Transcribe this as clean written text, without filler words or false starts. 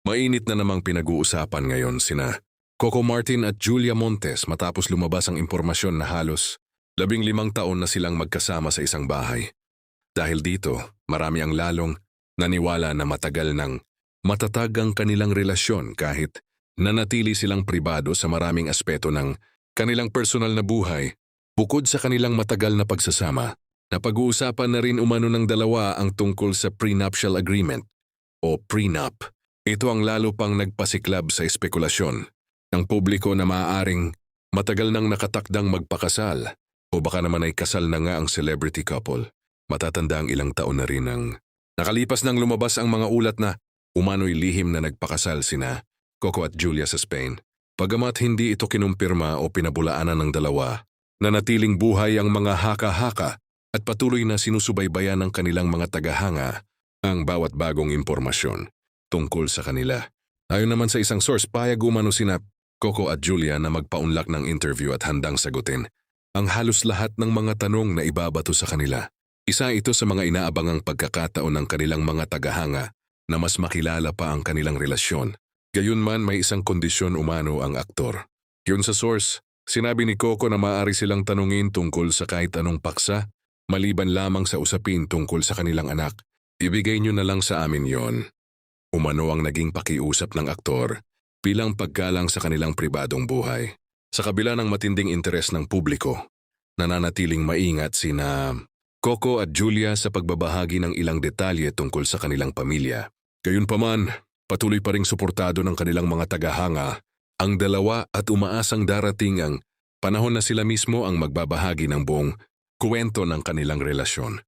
Mainit na namang pinag-uusapan ngayon sina Coco Martin at Julia Montes matapos lumabas ang impormasyon na halos 15 taon na silang magkasama sa isang bahay. Dahil dito, marami ang lalong naniwala na matagal nang matatag ang kanilang relasyon kahit nanatili silang pribado sa maraming aspeto ng kanilang personal na buhay. Bukod sa kanilang matagal na pagsasama, napag-uusapan na rin umano ng dalawa ang tungkol sa prenuptial agreement o prenup. Ito ang lalo pang nagpasiklab sa espekulasyon ng publiko na maaaring matagal nang nakatakdang magpakasal o baka naman ay kasal na nga ang celebrity couple. Matatanda ang ilang taon na rin ang nakalipas nang lumabas ang mga ulat na umano'y lihim na nagpakasal sina Coco at Julia sa Spain. Pagamat hindi ito kinumpirma o pinabulaanan ng dalawa, nanatiling buhay ang mga haka-haka at patuloy na sinusubaybayan ng kanilang mga tagahanga ang bawat bagong impormasyon tungkol sa kanila. Ayon naman sa isang source, payag umano sina Coco at Julia na magpaunlak ng interview at handang sagutin ang halos lahat ng mga tanong na ibabato sa kanila. Isa ito sa mga inaabangang pagkakataon ng kanilang mga tagahanga na mas makilala pa ang kanilang relasyon. Gayunman may isang kondisyon umano ang aktor. Yun sa source, sinabi ni Coco na maaari silang tanungin tungkol sa kahit anong paksa, maliban lamang sa usapin tungkol sa kanilang anak. Ibigay nyo na lang sa amin yon. Umano ang naging pakiusap ng aktor bilang paggalang sa kanilang pribadong buhay. Sa kabila ng matinding interes ng publiko, nananatiling maingat sina Coco at Julia sa pagbabahagi ng ilang detalye tungkol sa kanilang pamilya. Gayunpaman, patuloy pa ring suportado ng kanilang mga tagahanga ang dalawa at umaasang darating ang panahon na sila mismo ang magbabahagi ng buong kwento ng kanilang relasyon.